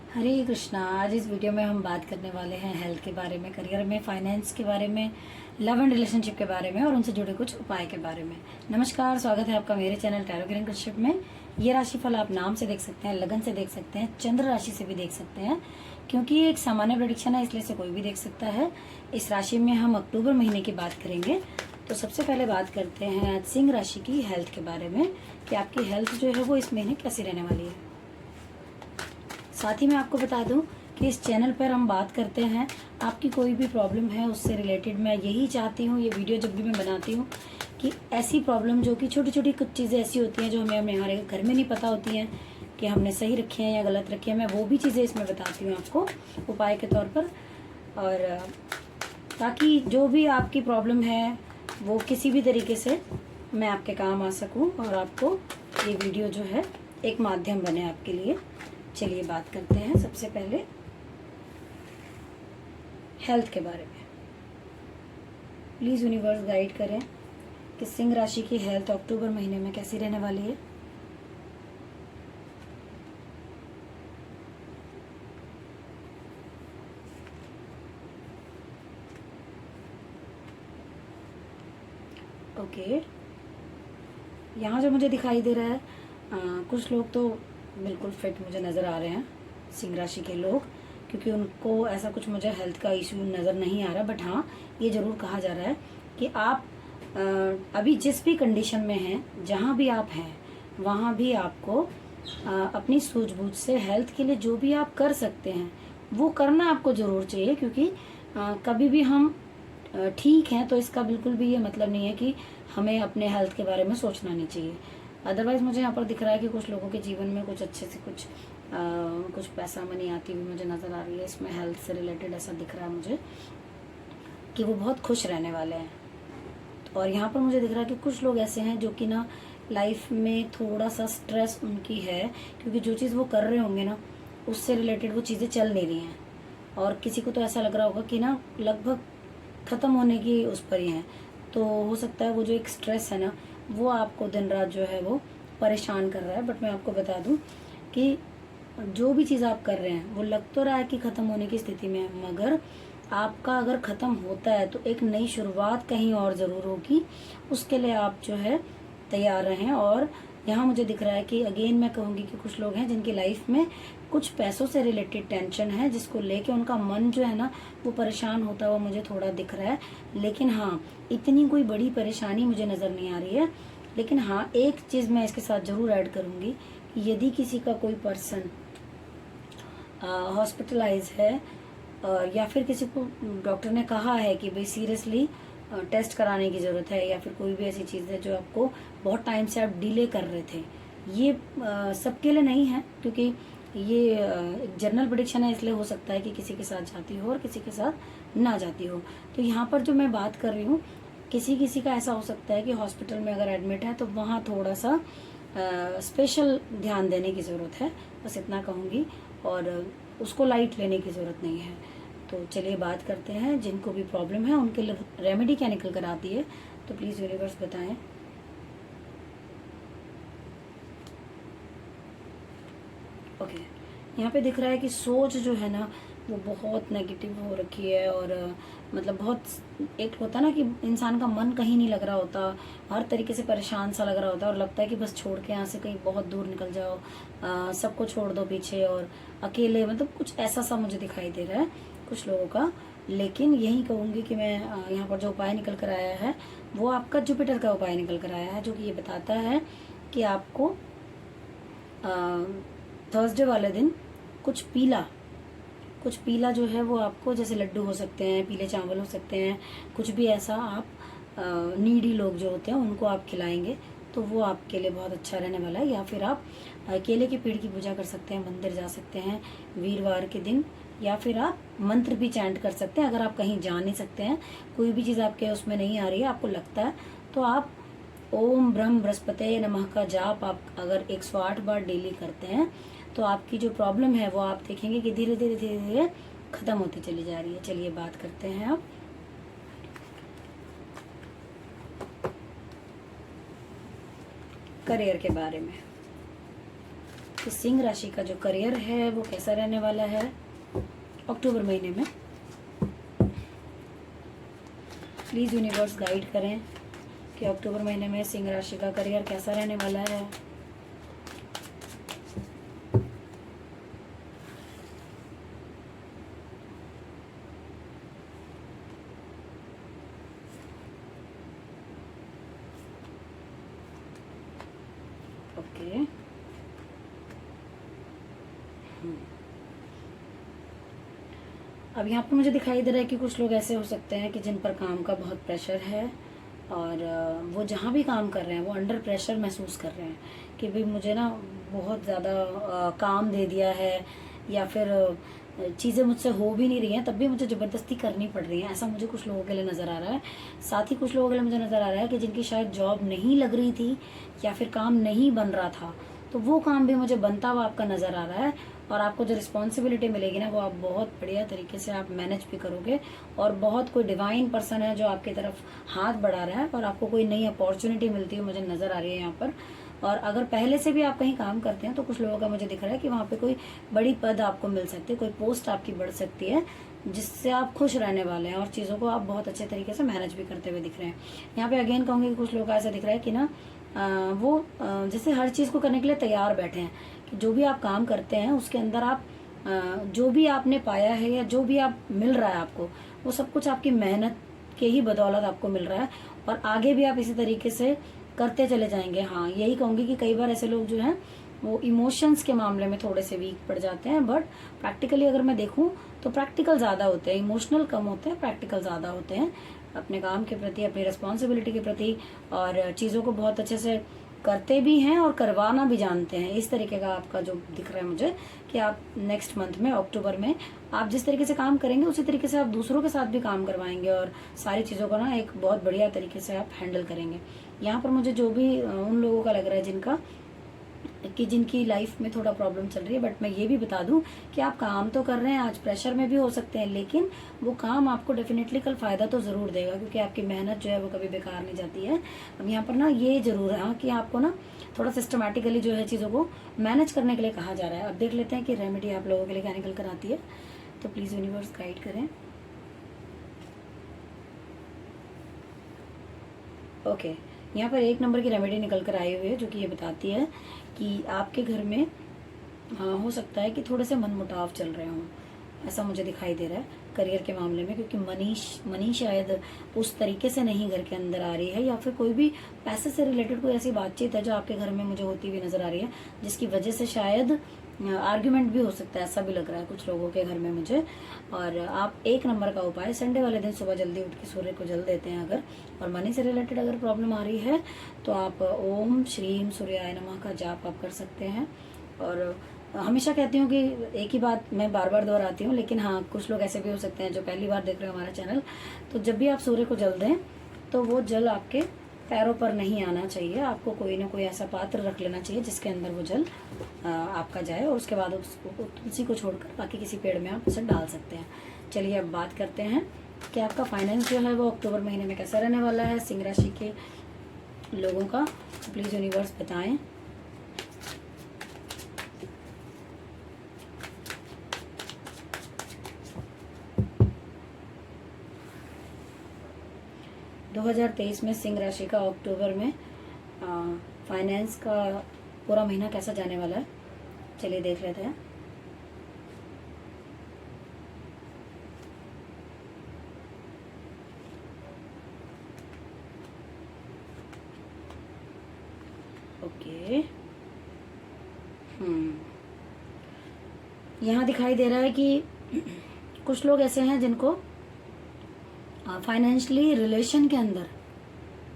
हरे कृष्णा। आज इस वीडियो में हम बात करने वाले हैं हेल्थ के बारे में, करियर में, फाइनेंस के बारे में, लव एंड रिलेशनशिप के बारे में और उनसे जुड़े कुछ उपाय के बारे में। नमस्कार, स्वागत है आपका मेरे चैनल टैरो किरण कश्यप में। ये राशिफल आप नाम से देख सकते हैं, लगन से देख सकते हैं, चंद्र राशि से भी देख सकते हैं, क्योंकि ये एक सामान्य प्रेडिक्शन है, इसलिए से कोई भी देख सकता है। इस राशि में हम अक्टूबर महीने की बात करेंगे। तो सबसे पहले बात करते हैं आज सिंह राशि की हेल्थ के बारे में कि आपकी हेल्थ जो है वो इस महीने कैसी रहने वाली है। साथ ही मैं आपको बता दूं कि इस चैनल पर हम बात करते हैं आपकी कोई भी प्रॉब्लम है उससे रिलेटेड। मैं यही चाहती हूँ, ये वीडियो जब भी मैं बनाती हूँ, कि ऐसी प्रॉब्लम जो कि छोटी छोटी कुछ चीज़ें ऐसी होती हैं जो हमें हमारे घर में नहीं पता होती हैं कि हमने सही रखी हैं या गलत रखी हैं, मैं वो भी चीज़ें इसमें बताती हूँ आपको उपाय के तौर पर। और ताकि जो भी आपकी प्रॉब्लम है वो किसी भी तरीके से मैं आपके काम आ सकूँ और आपको ये वीडियो जो है एक माध्यम बने आपके लिए। चलिए बात करते हैं सबसे पहले हेल्थ के बारे में। प्लीज़ यूनिवर्स गाइड करें कि सिंह राशि की हेल्थ अक्टूबर महीने में कैसी रहने वाली है। ओके, यहाँ जो मुझे दिखाई दे रहा है कुछ लोग तो बिल्कुल फिट मुझे नज़र आ रहे हैं, सिंह राशि के लोग, क्योंकि उनको ऐसा कुछ मुझे हेल्थ का इशू नज़र नहीं आ रहा। बट हाँ, ये ज़रूर कहा जा रहा है कि आप अभी जिस भी कंडीशन में हैं, जहाँ भी आप हैं, वहाँ भी आपको अपनी सूझबूझ से हेल्थ के लिए जो भी आप कर सकते हैं वो करना आपको ज़रूर चाहिए। क्योंकि कभी भी हम ठीक हैं तो इसका बिल्कुल भी ये मतलब नहीं है कि हमें अपने हेल्थ के बारे में सोचना नहीं चाहिए। अदरवाइज मुझे यहाँ पर दिख रहा है कि कुछ लोगों के जीवन में कुछ अच्छे से कुछ पैसा मनी आती हुई मुझे नज़र आ रही है। इसमें हेल्थ से रिलेटेड ऐसा दिख रहा है मुझे कि वो बहुत खुश रहने वाले हैं। और यहाँ पर मुझे दिख रहा है कि कुछ लोग ऐसे हैं जो कि ना लाइफ में थोड़ा सा स्ट्रेस उनकी है, क्योंकि जो चीज़ वो कर रहे होंगे ना उससे रिलेटेड वो चीज़ें चल नहीं रही हैं। और किसी को तो ऐसा लग रहा होगा कि ना लगभग ख़त्म होने की उस पर ही हैं। तो हो सकता है वो जो एक स्ट्रेस है ना वो आपको दिन रात जो है वो परेशान कर रहा है। बट मैं आपको बता दूं कि जो भी चीज़ आप कर रहे हैं वो लग तो रहा है कि ख़त्म होने की स्थिति में है, मगर आपका अगर ख़त्म होता है तो एक नई शुरुआत कहीं और ज़रूर होगी। उसके लिए आप जो है तैयार रहें। और यहाँ मुझे दिख रहा है कि अगेन मैं कहूँगी कि कुछ लोग हैं जिनकी लाइफ में कुछ पैसों से रिलेटेड टेंशन है, जिसको लेके उनका मन जो है ना वो परेशान होता हुआ मुझे थोड़ा दिख रहा है। लेकिन हाँ, इतनी कोई बड़ी परेशानी मुझे नज़र नहीं आ रही है। लेकिन हाँ, एक चीज़ मैं इसके साथ ज़रूर ऐड करूँगी कि यदि किसी का कोई पर्सन हॉस्पिटलाइज है या फिर किसी को डॉक्टर ने कहा है कि भाई सीरियसली टेस्ट कराने की ज़रूरत है, या फिर कोई भी ऐसी चीज़ है जो आपको बहुत टाइम से आप डिले कर रहे थे, ये सबके लिए नहीं है। क्योंकि ये एक जनरल प्रेडिक्शन है, इसलिए हो सकता है कि किसी के साथ जाती हो और किसी के साथ ना जाती हो। तो यहाँ पर जो मैं बात कर रही हूँ, किसी किसी का ऐसा हो सकता है कि हॉस्पिटल में अगर एडमिट है तो वहाँ थोड़ा सा स्पेशल ध्यान देने की ज़रूरत है, बस इतना कहूँगी। और उसको लाइट लेने की ज़रूरत नहीं है। तो चलिए बात करते हैं जिनको भी प्रॉब्लम है उनके लिए रेमेडी क्या निकल कर आती है। तो प्लीज़ यूनिवर्स बताएं। ओके, यहाँ पे दिख रहा है कि सोच जो है ना वो बहुत नेगेटिव हो रखी है। और मतलब बहुत एक होता ना कि इंसान का मन कहीं नहीं लग रहा होता, हर तरीके से परेशान सा लग रहा होता है और लगता है कि बस छोड़ के यहाँ से कहीं बहुत दूर निकल जाओ, सबको छोड़ दो पीछे और अकेले, मतलब कुछ ऐसा सा मुझे दिखाई दे रहा है कुछ लोगों का। लेकिन यही कहूँगी कि मैं यहाँ पर जो उपाय निकल कर आया है वो आपका जुपिटर का उपाय निकल कर आया है, जो कि ये बताता है कि आपको थर्सडे वाले दिन कुछ पीला जो है वो आपको, जैसे लड्डू हो सकते हैं, पीले चावल हो सकते हैं, कुछ भी ऐसा आप नीडी लोग जो होते हैं उनको आप खिलाएंगे तो वो आपके लिए बहुत अच्छा रहने वाला है। या फिर आप केले के पेड़ की पूजा कर सकते हैं, मंदिर जा सकते हैं वीरवार के दिन, या फिर आप मंत्र भी चैंट कर सकते हैं। अगर आप कहीं जा नहीं सकते हैं, कोई भी चीज़ आपके उसमें नहीं आ रही है, आपको लगता है, तो आप ओम ब्रह्म बृहस्पते नमः का जाप आप अगर 108 बार डेली करते हैं तो आपकी जो प्रॉब्लम है वो आप देखेंगे कि धीरे धीरे धीरे धीरे खत्म होती चली जा रही है। चलिए बात करते हैं अब करियर के बारे में। कि सिंह राशि का जो करियर है वो कैसा रहने वाला है अक्टूबर महीने में। प्लीज़ यूनिवर्स गाइड करें कि अक्टूबर महीने में सिंह राशि का करियर कैसा रहने वाला है। ओके, अब यहाँ पर मुझे दिखाई दे रहा है कि कुछ लोग ऐसे हो सकते हैं कि जिन पर काम का बहुत प्रेशर है और वो जहाँ भी काम कर रहे हैं वो अंडर प्रेशर महसूस कर रहे हैं कि भाई मुझे ना बहुत ज़्यादा काम दे दिया है, या फिर चीज़ें मुझसे हो भी नहीं रही हैं तब भी मुझे ज़बरदस्ती करनी पड़ रही है। ऐसा मुझे कुछ लोगों के लिए नज़र आ रहा है। साथ ही कुछ लोगों के लिए मुझे नज़र आ रहा है कि जिनकी शायद जॉब नहीं लग रही थी या फिर काम नहीं बन रहा था, तो वो काम भी मुझे बनता हुआ आपका नज़र आ रहा है। और आपको जो रिस्पॉन्सिबिलिटी मिलेगी ना वो आप बहुत बढ़िया तरीके से आप मैनेज भी करोगे, और बहुत कोई डिवाइन पर्सन है जो आपकी तरफ हाथ बढ़ा रहा है और आपको कोई नई अपॉर्चुनिटी मिलती है मुझे नज़र आ रही है यहाँ पर। और अगर पहले से भी आप कहीं काम करते हैं तो कुछ लोगों का मुझे दिख रहा है कि वहाँ पे कोई बड़ी पद आपको मिल सकती है, कोई पोस्ट आपकी बढ़ सकती है जिससे आप खुश रहने वाले हैं और चीज़ों को आप बहुत अच्छे तरीके से मैनेज भी करते हुए दिख रहे हैं। यहाँ पे अगेन कहूँगी कि कुछ लोग ऐसा दिख रहा है कि ना वो जैसे हर चीज़ को करने के लिए तैयार बैठे हैं कि जो भी आप काम करते हैं उसके अंदर आप जो भी आपने पाया है या जो भी आप मिल रहा है आपको, वो सब कुछ आपकी मेहनत के ही बदौलत आपको मिल रहा है और आगे भी आप इसी तरीके से करते चले जाएंगे। हाँ, यही कहूँगी कि कई बार ऐसे लोग जो हैं वो इमोशंस के मामले में थोड़े से वीक पड़ जाते हैं, बट प्रैक्टिकली अगर मैं देखूँ तो प्रैक्टिकल ज़्यादा होते हैं, इमोशनल कम होते हैं, प्रैक्टिकल ज़्यादा होते हैं अपने काम के प्रति, अपनी रिस्पॉन्सिबिलिटी के प्रति, और चीज़ों को बहुत अच्छे से करते भी हैं और करवाना भी जानते हैं। इस तरीके का आपका जो दिख रहा है मुझे कि आप नेक्स्ट मंथ में अक्टूबर में आप जिस तरीके से काम करेंगे उसी तरीके से आप दूसरों के साथ भी काम करवाएंगे और सारी चीज़ों को ना एक बहुत बढ़िया तरीके से आप हैंडल करेंगे। यहाँ पर मुझे जो भी उन लोगों का लग रहा है जिनकी लाइफ में थोड़ा प्रॉब्लम चल रही है, बट मैं ये भी बता दूं कि आप काम तो कर रहे हैं, आज प्रेशर में भी हो सकते हैं, लेकिन वो काम आपको डेफिनेटली कल फायदा तो ज़रूर देगा क्योंकि आपकी मेहनत जो है वो कभी बेकार नहीं जाती है। अब यहाँ पर ना ये ज़रूर है कि आपको ना थोड़ा सिस्टमेटिकली जो है चीज़ों को मैनेज करने के लिए कहा जा रहा है। अब देख लेते हैं कि रेमेडी आप लोगों के लिए क्या निकल कर आती है, तो प्लीज़ यूनिवर्स गाइड करें। ओके, यहाँ पर 1 नंबर की रेमेडी निकल कर आई हुई है जो कि ये बताती है कि आपके घर में हो सकता है कि थोड़े से मनमुटाव चल रहे हों, ऐसा मुझे दिखाई दे रहा है करियर के मामले में, क्योंकि मनी शायद उस तरीके से नहीं घर के अंदर आ रही है, या फिर कोई भी पैसे से रिलेटेड कोई ऐसी बातचीत है जो आपके घर में मुझे होती हुई नजर आ रही है जिसकी वजह से शायद आर्ग्यूमेंट भी हो सकता है, ऐसा भी लग रहा है कुछ लोगों के घर में मुझे। और आप 1 नंबर का उपाय संडे वाले दिन सुबह जल्दी उठ के सूर्य को जल देते हैं अगर, और मनी से रिलेटेड अगर प्रॉब्लम आ रही है तो आप ओम श्रीम सूर्याय नमः का जाप आप कर सकते हैं। और हमेशा कहती हूँ कि एक ही बात मैं बार बार दोहराती हूँ, लेकिन हाँ कुछ लोग ऐसे भी हो सकते हैं जो पहली बार देख रहे हो हमारा चैनल, तो जब भी आप सूर्य को जल दें तो वो जल आपके पैरों पर नहीं आना चाहिए, आपको कोई ना कोई ऐसा पात्र रख लेना चाहिए जिसके अंदर वो जल आपका जाए, और उसके बाद उसको तुलसी को छोड़कर बाकी किसी पेड़ में आप उसे डाल सकते हैं। चलिए अब बात करते हैं कि आपका फाइनेंस जो है वो अक्टूबर महीने में कैसा रहने वाला है सिंह राशि के लोगों का। प्लीज़ यूनिवर्स बताएं। दो 2023 में सिंह राशि का अक्टूबर में फाइनेंस का पूरा महीना कैसा जाने वाला है, चलिए देख लेते हैं। ओके, यहाँ दिखाई दे रहा है कि कुछ लोग ऐसे हैं जिनको फाइनेंशियली रिलेशन के अंदर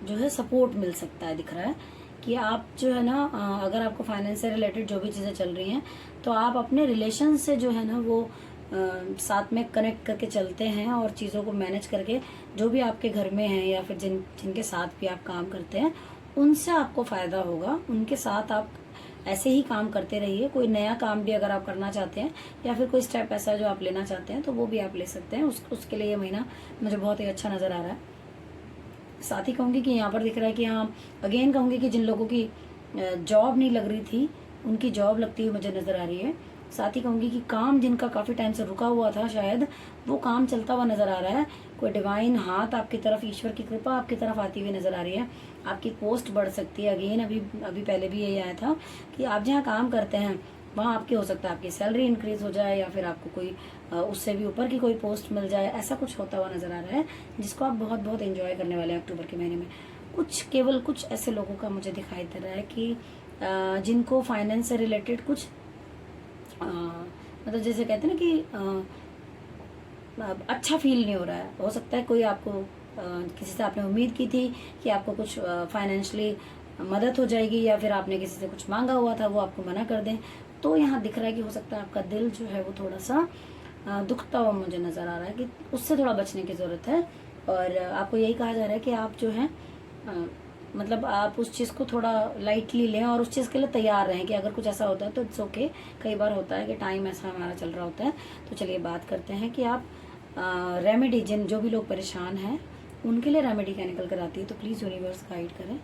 जो है सपोर्ट मिल सकता है, दिख रहा है कि आप जो है ना अगर आपको फाइनेंस से रिलेटेड जो भी चीज़ें चल रही हैं तो आप अपने रिलेशन से जो है ना वो साथ में कनेक्ट करके चलते हैं और चीज़ों को मैनेज करके जो भी आपके घर में हैं या फिर जिनके साथ भी आप काम करते हैं उनसे आपको फ़ायदा होगा, उनके साथ आप ऐसे ही काम करते रहिए। कोई नया काम भी अगर आप करना चाहते हैं या फिर कोई स्टेप ऐसा जो आप लेना चाहते हैं तो वो भी आप ले सकते हैं, उसके लिए ये महीना मुझे बहुत ही अच्छा नज़र आ रहा है। साथ ही कहूँगी कि यहाँ पर दिख रहा है कि हाँ अगेन कहूँगी कि जिन लोगों की जॉब नहीं लग रही थी उनकी जॉब लगती हुई मुझे नज़र आ रही है। साथ ही कहूँगी कि काम जिनका काफ़ी टाइम से रुका हुआ था शायद, वो काम चलता हुआ नज़र आ रहा है। कोई डिवाइन हाथ आपकी तरफ, ईश्वर की कृपा आपकी तरफ आती हुई नज़र आ रही है। आपकी पोस्ट बढ़ सकती है। अगेन अभी पहले भी यही आया था कि आप जहाँ काम करते हैं वहाँ आपकी हो सकता है आपकी सैलरी इंक्रीज हो जाए, या फिर आपको कोई उससे भी ऊपर की कोई पोस्ट मिल जाए। ऐसा कुछ होता हुआ नज़र आ रहा है जिसको आप बहुत बहुत एंजॉय करने वाले हैं अक्टूबर के महीने में। केवल कुछ ऐसे लोगों का मुझे दिखाई दे रहा है कि जिनको फाइनेंस से रिलेटेड कुछ मतलब जैसे कहते हैं ना कि अच्छा फील नहीं हो रहा है। हो सकता है कोई आपको किसी से आपने उम्मीद की थी कि आपको कुछ फाइनेंशियली मदद हो जाएगी, या फिर आपने किसी से कुछ मांगा हुआ था वो आपको मना कर दें। तो यहाँ दिख रहा है कि हो सकता है आपका दिल जो है वो थोड़ा सा दुखता हुआ मुझे नज़र आ रहा है कि उससे थोड़ा बचने की ज़रूरत है। और आपको यही कहा जा रहा है कि आप जो है मतलब आप उस चीज़ को थोड़ा लाइटली लें और उस चीज़ के लिए तैयार रहें कि अगर कुछ ऐसा होता है तो इट्स ओके। कई बार होता है कि टाइम ऐसा हमारा चल रहा होता है। तो चलिए बात करते हैं कि आप रेमेडी, जो भी लोग परेशान हैं उनके लिए रेमेडी क्या निकल कर आती है। तो प्लीज़ यूनिवर्स गाइड करें।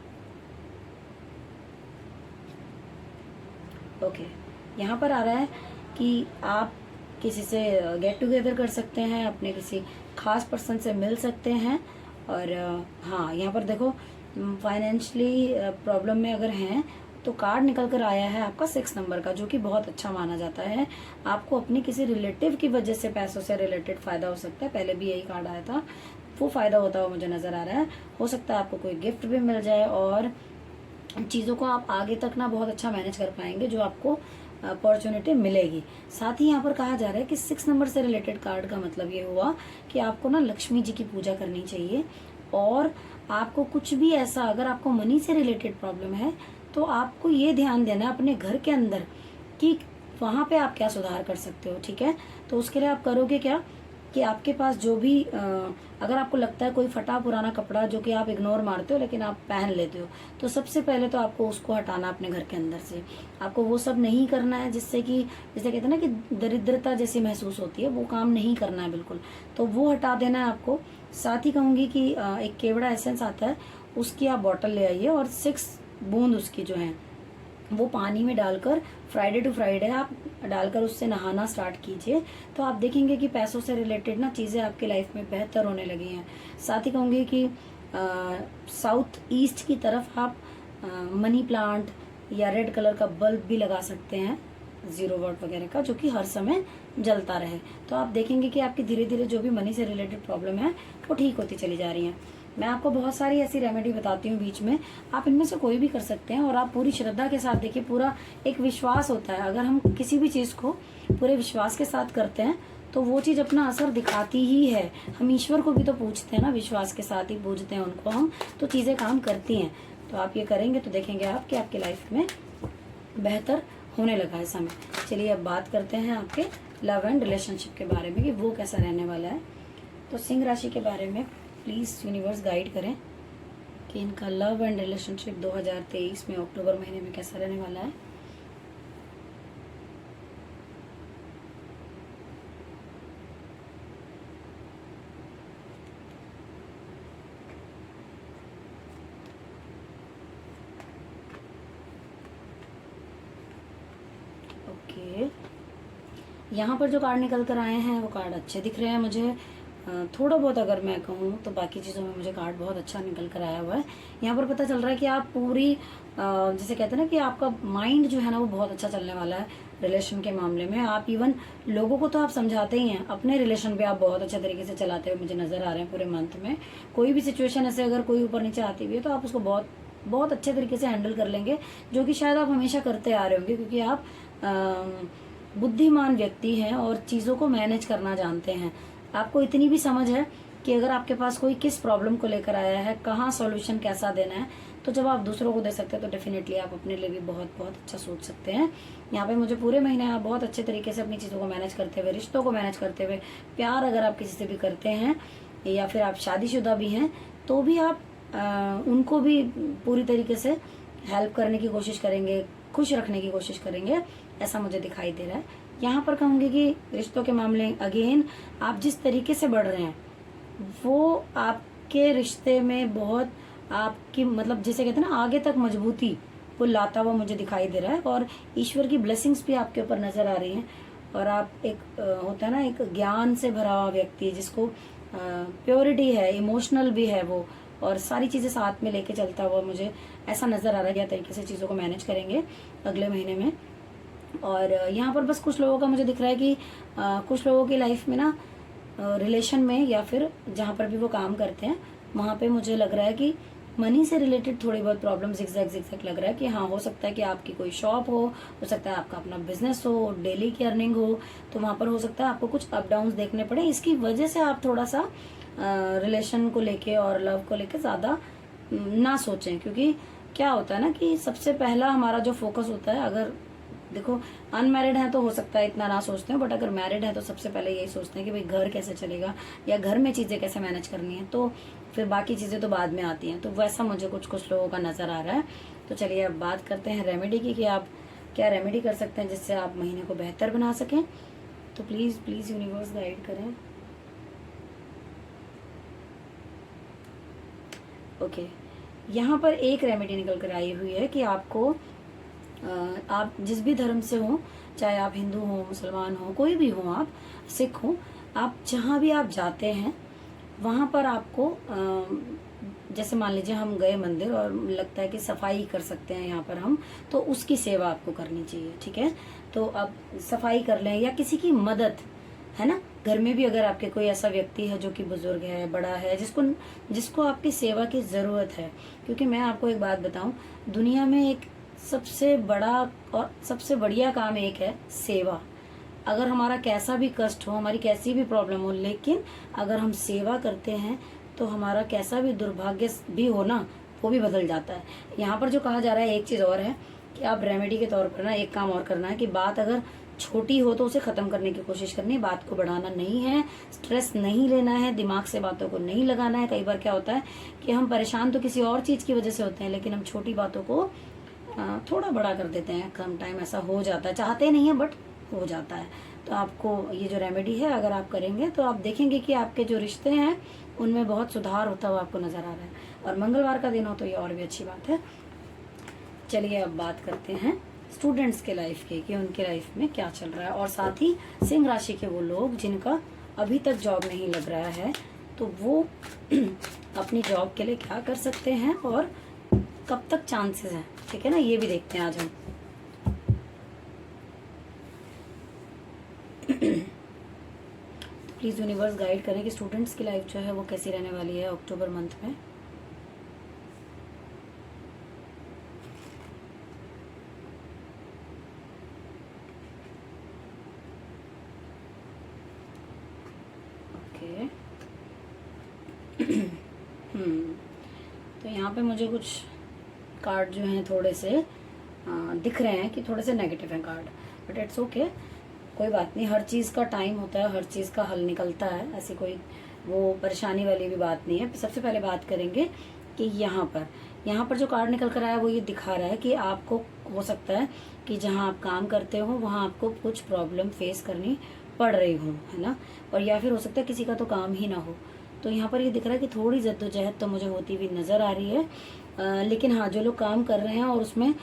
ओके, यहाँ पर आ रहा है कि आप किसी से गेट टुगेदर कर सकते हैं, अपने किसी खास पर्सन से मिल सकते हैं। और हाँ, यहाँ पर देखो फाइनेंशियली प्रॉब्लम में अगर हैं तो कार्ड निकल कर आया है आपका 6 नंबर का, जो कि बहुत अच्छा माना जाता है। आपको अपनी किसी रिलेटिव की वजह से पैसों से रिलेटेड फ़ायदा हो सकता है। पहले भी यही कार्ड आया था, वो फ़ायदा होता हुआ मुझे नज़र आ रहा है। हो सकता है आपको कोई गिफ्ट भी मिल जाए और चीज़ों को आप आगे तक ना बहुत अच्छा मैनेज कर पाएंगे, जो आपको अपॉर्चुनिटी मिलेगी। साथ ही यहाँ पर कहा जा रहा है कि 6 नंबर से रिलेटेड कार्ड का मतलब ये हुआ कि आपको ना लक्ष्मी जी की पूजा करनी चाहिए। और आपको कुछ भी ऐसा, अगर आपको मनी से रिलेटेड प्रॉब्लम है तो आपको ये ध्यान देना है अपने घर के अंदर कि वहाँ पे आप क्या सुधार कर सकते हो। ठीक है, तो उसके लिए आप करोगे क्या कि आपके पास जो भी अगर आपको लगता है कोई फटा पुराना कपड़ा जो कि आप इग्नोर मारते हो लेकिन आप पहन लेते हो, तो सबसे पहले तो आपको उसको हटाना अपने घर के अंदर से। आपको वो सब नहीं करना है जिससे कि, जैसे कहते हैं ना कि दरिद्रता जैसी महसूस होती है, वो काम नहीं करना है बिल्कुल। तो वो हटा देना है आपको। साथ ही कहूँगी कि एक केवड़ा एसेंस आता है, उसकी आप बॉटल ले आइए और 6 बूंद उसकी जो है वो पानी में डालकर फ्राइडे टू फ्राइडे आप डालकर उससे नहाना स्टार्ट कीजिए। तो आप देखेंगे कि पैसों से रिलेटेड ना चीज़ें आपकी लाइफ में बेहतर होने लगी हैं। साथ ही कहूँगी कि साउथ ईस्ट की तरफ आप मनी प्लांट या रेड कलर का बल्ब भी लगा सकते हैं, 0 वाट वगैरह का, जो कि हर समय जलता रहे। तो आप देखेंगे कि आपकी धीरे धीरे जो भी मनी से रिलेटेड प्रॉब्लम है वो ठीक होती चली जा रही हैं। मैं आपको बहुत सारी ऐसी रेमेडी बताती हूँ बीच में, आप इनमें से कोई भी कर सकते हैं। और आप पूरी श्रद्धा के साथ देखिए, पूरा एक विश्वास होता है। अगर हम किसी भी चीज़ को पूरे विश्वास के साथ करते हैं तो वो चीज़ अपना असर दिखाती ही है। हम ईश्वर को भी तो पूछते हैं ना, विश्वास के साथ ही पूजते हैं उनको हम, तो चीज़ें काम करती हैं। तो आप ये करेंगे तो देखेंगे आप कि आपकी लाइफ में बेहतर होने लगा है समय। चलिए अब बात करते हैं आपके लव एंड रिलेशनशिप के बारे में कि वो कैसा रहने वाला है। तो सिंह राशि के बारे में प्लीज़ यूनिवर्स गाइड करें कि इनका लव एंड रिलेशनशिप 2023 में अक्टूबर महीने में कैसा रहने वाला है। ओके, यहाँ पर जो कार्ड निकल कर आए हैं वो कार्ड अच्छे दिख रहे हैं मुझे। थोड़ा बहुत अगर मैं कहूँ तो बाकी चीज़ों में मुझे कार्ड बहुत अच्छा निकल कर आया हुआ है। यहाँ पर पता चल रहा है कि आप पूरी जैसे कहते हैं ना कि आपका माइंड जो है ना वो बहुत अच्छा चलने वाला है रिलेशन के मामले में। आप इवन लोगों को तो आप समझाते ही हैं, अपने रिलेशन पे आप बहुत अच्छे तरीके से चलाते हुए मुझे नज़र आ रहे हैं पूरे मंथ में। कोई भी सिचुएशन ऐसे अगर कोई ऊपर नीचे आती भी है तो आप उसको बहुत बहुत अच्छे तरीके से हैंडल कर लेंगे, जो कि शायद आप हमेशा करते आ रहे होंगे, क्योंकि आप बुद्धिमान व्यक्ति हैं और चीज़ों को मैनेज करना जानते हैं। आपको इतनी भी समझ है कि अगर आपके पास कोई किस प्रॉब्लम को लेकर आया है, कहाँ सॉल्यूशन कैसा देना है, तो जब आप दूसरों को दे सकते हैं तो डेफिनेटली आप अपने लिए भी बहुत बहुत अच्छा सोच सकते हैं। यहाँ पे मुझे पूरे महीने आप बहुत अच्छे तरीके से अपनी चीज़ों को मैनेज करते हुए, रिश्तों को मैनेज करते हुए, प्यार अगर आप किसी से भी करते हैं या फिर आप शादीशुदा भी हैं तो भी आप उनको भी पूरी तरीके से हेल्प करने की कोशिश करेंगे, खुश रखने की कोशिश करेंगे, ऐसा मुझे दिखाई दे रहा है। यहाँ पर कहूँगी कि रिश्तों के मामले अगेन आप जिस तरीके से बढ़ रहे हैं वो आपके रिश्ते में बहुत आपकी मतलब जिसे कहते हैं ना आगे तक मजबूती वो लाता हुआ मुझे दिखाई दे रहा है, और ईश्वर की ब्लेसिंग्स भी आपके ऊपर नजर आ रही हैं। और आप एक होता है ना एक ज्ञान से भरा हुआ व्यक्ति, जिसको प्योरिटी है, इमोशनल भी है वो, और सारी चीजें साथ में लेके चलता हुआ मुझे ऐसा नजर आ रहा है। क्या तरीके से चीजों को मैनेज करेंगे अगले महीने में। और यहाँ पर बस कुछ लोगों का मुझे दिख रहा है कि कुछ लोगों की लाइफ में ना रिलेशन में या फिर जहाँ पर भी वो काम करते हैं वहाँ पे मुझे लग रहा है कि मनी से रिलेटेड थोड़ी बहुत प्रॉब्लम जिगजैग लग रहा है कि हाँ, हो सकता है कि आपकी कोई शॉप हो सकता है आपका अपना बिजनेस हो, डेली की अर्निंग हो, तो वहाँ पर हो सकता है आपको कुछ अप डाउन देखने पड़े। इसकी वजह से आप थोड़ा सा रिलेशन को लेके और लव को लेके ज़्यादा ना सोचें, क्योंकि क्या होता है ना कि सबसे पहला हमारा जो फोकस होता है, अगर देखो अनमैरिड है तो हो सकता है इतना ना सोचते हैं, बट अगर मैरिड है तो सबसे पहले यही सोचते हैं कि भाई घर कैसे चलेगा या घर में चीज़ें कैसे मैनेज करनी है, तो फिर बाकी चीज़ें तो बाद में आती हैं। तो वैसा मुझे कुछ लोगों का नज़र आ रहा है। तो चलिए अब बात करते हैं रेमेडी की, कि आप क्या रेमेडी कर सकते हैं जिससे आप महीने को बेहतर बना सकें। तो प्लीज़ प्लीज़ यूनिवर्स गाइड करें। ओके, यहाँ पर एक रेमेडी निकल कर आई हुई है कि आपको आप जिस भी धर्म से हो, चाहे आप हिंदू हो, मुसलमान हो, कोई भी हो, आप सिख हो, आप जहाँ भी आप जाते हैं वहाँ पर आपको जैसे मान लीजिए हम गए मंदिर और लगता है कि सफाई कर सकते हैं यहाँ पर हम, तो उसकी सेवा आपको करनी चाहिए, ठीक है। तो अब सफाई कर लें या किसी की मदद, है ना, घर में भी अगर आपके कोई ऐसा व्यक्ति है जो कि बुजुर्ग है, बड़ा है, जिसको आपकी सेवा की जरूरत है। क्योंकि मैं आपको एक बात बताऊं, दुनिया में एक सबसे बड़ा और सबसे बढ़िया काम एक है सेवा। अगर हमारा कैसा भी कष्ट हो, हमारी कैसी भी प्रॉब्लम हो, लेकिन अगर हम सेवा करते हैं तो हमारा कैसा भी दुर्भाग्य भी हो ना, वो भी बदल जाता है। यहाँ पर जो कहा जा रहा है एक चीज़ और है कि आप रेमेडी के तौर पर ना एक काम और करना है कि बात अगर छोटी हो तो उसे खत्म करने की कोशिश करनी है, बात को बढ़ाना नहीं है, स्ट्रेस नहीं लेना है, दिमाग से बातों को नहीं लगाना है। कई बार क्या होता है कि हम परेशान तो किसी और चीज़ की वजह से होते हैं, लेकिन हम छोटी बातों को थोड़ा बड़ा कर देते हैं। कम टाइम ऐसा हो जाता है, चाहते नहीं है बट हो जाता है। तो आपको ये जो रेमेडी है अगर आप करेंगे तो आप देखेंगे कि आपके जो रिश्ते हैं उनमें बहुत सुधार होता हुआ आपको नजर आ रहा है। और मंगलवार का दिन हो तो ये और भी अच्छी बात है। चलिए अब बात करते हैं स्टूडेंट्स के लाइफ की, कि उनके लाइफ में क्या चल रहा है, और साथ ही सिंह राशि के वो लोग जिनका अभी तक जॉब नहीं लग रहा है, तो वो अपनी जॉब के लिए क्या कर सकते हैं और कब तक चांसेस हैं, ठीक है ना, ये भी देखते हैं आज हम। प्लीज यूनिवर्स गाइड करें कि स्टूडेंट्स की लाइफ जो है वो कैसी रहने वाली है अक्टूबर मंथ में। ओके तो यहाँ पे मुझे कुछ कार्ड जो हैं थोड़े से दिख रहे हैं कि थोड़े से नेगेटिव हैं कार्ड, बट इट्स ओके, कोई बात नहीं। हर चीज़ का टाइम होता है, हर चीज़ का हल निकलता है, ऐसी कोई वो परेशानी वाली भी बात नहीं है। सबसे पहले बात करेंगे कि यहाँ पर जो कार्ड निकल कर आया वो ये दिखा रहा है कि आपको हो सकता है कि जहाँ आप काम करते हो वहाँ आपको कुछ प्रॉब्लम फेस करनी पड़ रही हो, है ना, और या फिर हो सकता है किसी का तो काम ही ना हो। तो यहाँ पर ये दिख रहा है कि थोड़ी जद्दोजहद तो मुझे होती हुई नज़र आ रही है, लेकिन हाँ, जो लोग काम कर रहे हैं और उसमें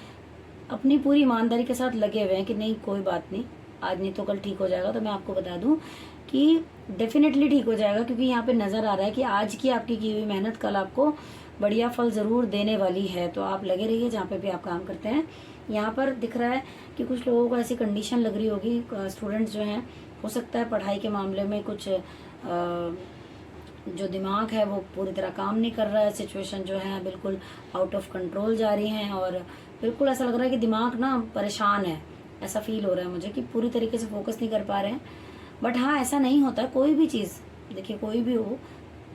अपनी पूरी ईमानदारी के साथ लगे हुए हैं कि नहीं कोई बात नहीं, आज नहीं तो कल ठीक हो जाएगा, तो मैं आपको बता दूं कि डेफिनेटली ठीक हो जाएगा। क्योंकि यहाँ पे नज़र आ रहा है कि आज की आपकी की हुई मेहनत कल आपको बढ़िया फल ज़रूर देने वाली है। तो आप लगे रहिए जहाँ पे भी आप काम करते हैं। यहाँ पर दिख रहा है कि कुछ लोगों को ऐसी कंडीशन लग रही होगी, स्टूडेंट्स जो हैं, हो सकता है पढ़ाई के मामले में कुछ जो दिमाग है वो पूरी तरह काम नहीं कर रहा है, सिचुएशन जो है बिल्कुल आउट ऑफ कंट्रोल जा रही हैं, और बिल्कुल ऐसा लग रहा है कि दिमाग ना परेशान है, ऐसा फील हो रहा है मुझे कि पूरी तरीके से फोकस नहीं कर पा रहे हैं। बट हाँ, ऐसा नहीं होता है, कोई भी चीज़ देखिए, कोई भी हो,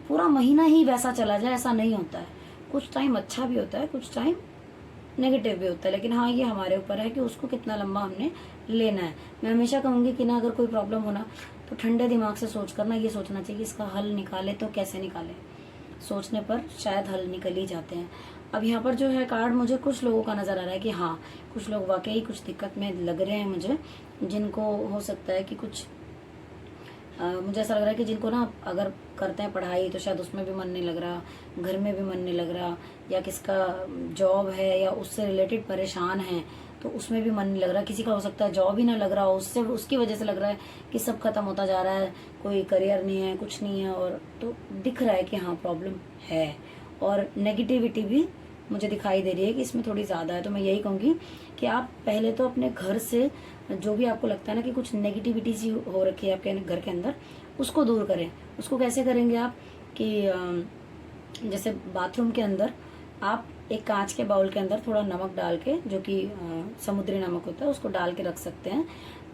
पूरा महीना ही वैसा चला जाए ऐसा नहीं होता है। कुछ टाइम अच्छा भी होता है, कुछ टाइम नेगेटिव भी होता है, लेकिन हाँ, ये हमारे ऊपर है कि उसको कितना लंबा हमने लेना है। मैं हमेशा कहूँगी कि ना, अगर कोई प्रॉब्लम हो ना तो ठंडे दिमाग से सोच कर ना ये सोचना चाहिए कि इसका हल निकाले तो कैसे निकाले। सोचने पर शायद हल निकल ही जाते हैं। अब यहाँ पर जो है कार्ड मुझे कुछ लोगों का नज़र आ रहा है कि हाँ, कुछ लोग वाकई कुछ दिक्कत में लग रहे हैं मुझे, जिनको हो सकता है कि कुछ मुझे ऐसा लग रहा है कि जिनको ना अगर करते हैं पढ़ाई तो शायद उसमें भी मन नहीं लग रहा, घर में भी मन नहीं लग रहा, या किसका जॉब है या उससे रिलेटेड परेशान है तो उसमें भी मन नहीं लग रहा। किसी का हो सकता है जॉब ही ना लग रहा हो, उससे उसकी वजह से लग रहा है कि सब खत्म होता जा रहा है, कोई करियर नहीं है, कुछ नहीं है, और तो दिख रहा है कि हाँ प्रॉब्लम है। और नेगेटिविटी भी मुझे दिखाई दे रही है कि इसमें थोड़ी ज़्यादा है। तो मैं यही कहूँगी कि आप पहले तो अपने घर से जो भी आपको लगता है ना कि कुछ नेगेटिविटी सी हो रखी है आपके घर के अंदर, उसको दूर करें। उसको कैसे करेंगे आप कि जैसे बाथरूम के अंदर आप एक कांच के बाउल के अंदर थोड़ा नमक डाल के, जो कि समुद्री नमक होता है, उसको डाल के रख सकते हैं,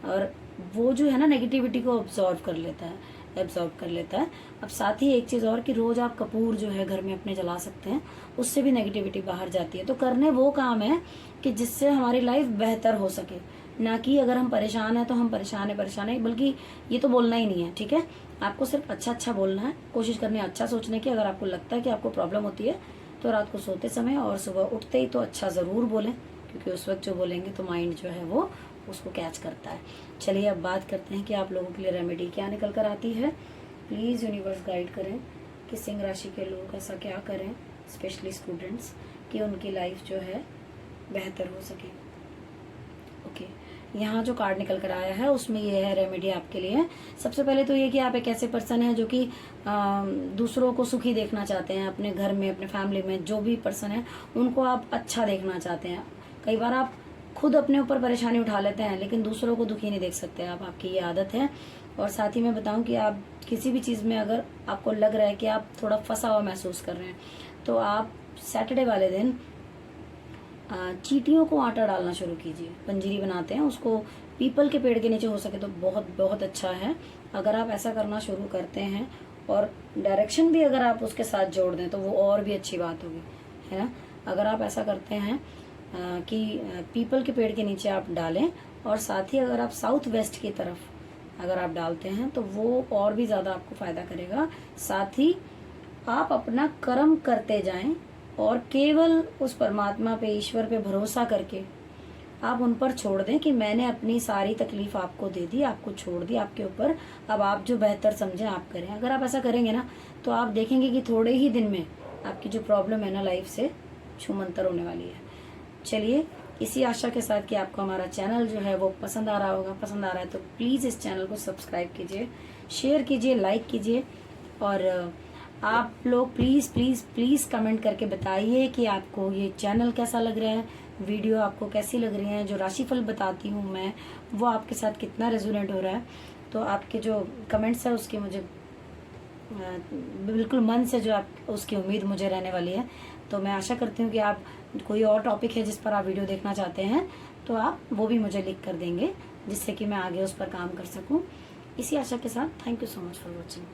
और वो जो है ना नेगेटिविटी को एब्जॉर्ब कर लेता है। अब साथ ही एक चीज़ और कि रोज़ आप कपूर जो है घर में अपने जला सकते हैं, उससे भी नेगेटिविटी बाहर जाती है। तो करने वो काम है कि जिससे हमारी लाइफ बेहतर हो सके, ना कि अगर हम परेशान हैं तो हम परेशान है, बल्कि ये तो बोलना ही नहीं है, ठीक है। आपको सिर्फ अच्छा बोलना है, कोशिश करनी है अच्छा सोचने की। अगर आपको लगता है कि आपको प्रॉब्लम होती है तो रात को सोते समय और सुबह उठते ही तो अच्छा ज़रूर बोलें, क्योंकि उस वक्त जो बोलेंगे तो माइंड जो है वो उसको कैच करता है। चलिए अब बात करते हैं कि आप लोगों के लिए रेमेडी क्या निकल कर आती है। प्लीज़ यूनिवर्स गाइड करें कि सिंह राशि के लोग ऐसा क्या करें, स्पेशली स्टूडेंट्स, कि उनकी लाइफ जो है बेहतर हो सके। ओके, यहाँ जो कार्ड निकल कर आया है उसमें ये है रेमेडी आपके लिए। सबसे पहले तो ये कि आप एक ऐसे पर्सन हैं जो कि दूसरों को सुखी देखना चाहते हैं, अपने घर में, अपने फैमिली में जो भी पर्सन है उनको आप अच्छा देखना चाहते हैं। कई बार आप खुद अपने ऊपर परेशानी उठा लेते हैं लेकिन दूसरों को दुखी नहीं देख सकते आप, आपकी ये आदत है। और साथ ही मैं बताऊं कि आप किसी भी चीज़ में अगर आपको लग रहा है कि आप थोड़ा फंसा हुआ महसूस कर रहे हैं तो आप सैटरडे वाले दिन चींटियों को आटा डालना शुरू कीजिए। पंजीरी बनाते हैं उसको, पीपल के पेड़ के नीचे हो सके तो बहुत बहुत अच्छा है। अगर आप ऐसा करना शुरू करते हैं और डायरेक्शन भी अगर आप उसके साथ जोड़ दें तो वो और भी अच्छी बात होगी, है ना। अगर आप ऐसा करते हैं कि पीपल के पेड़ के नीचे आप डालें, और साथ ही अगर आप साउथ वेस्ट की तरफ अगर आप डालते हैं तो वो और भी ज़्यादा आपको फ़ायदा करेगा। साथ ही आप अपना कर्म करते जाएं और केवल उस परमात्मा पे, ईश्वर पे भरोसा करके आप उन पर छोड़ दें कि मैंने अपनी सारी तकलीफ आपको दे दी, आपको छोड़ दी आपके ऊपर, अब आप जो बेहतर समझें आप करें। अगर आप ऐसा करेंगे ना तो आप देखेंगे कि थोड़े ही दिन में आपकी जो प्रॉब्लम है ना लाइफ से छूमंतर होने वाली है। चलिए, इसी आशा के साथ कि आपको हमारा चैनल जो है वो पसंद आ रहा होगा, पसंद आ रहा है तो प्लीज़ इस चैनल को सब्सक्राइब कीजिए, शेयर कीजिए, लाइक कीजिए, और आप लोग प्लीज़ प्लीज़ प्लीज़ कमेंट करके बताइए कि आपको ये चैनल कैसा लग रहा है, वीडियो आपको कैसी लग रही है, जो राशिफल बताती हूँ मैं वो आपके साथ कितना रेजोनेट हो रहा है। तो आपके जो कमेंट्स है उसकी मुझे बिल्कुल मन से जो आप उसकी उम्मीद मुझे रहने वाली है। तो मैं आशा करती हूँ कि आप कोई और टॉपिक है जिस पर आप वीडियो देखना चाहते हैं तो आप वो भी मुझे लिख कर देंगे, जिससे कि मैं आगे उस पर काम कर सकूँ। इसी आशा के साथ thank you so much for watching.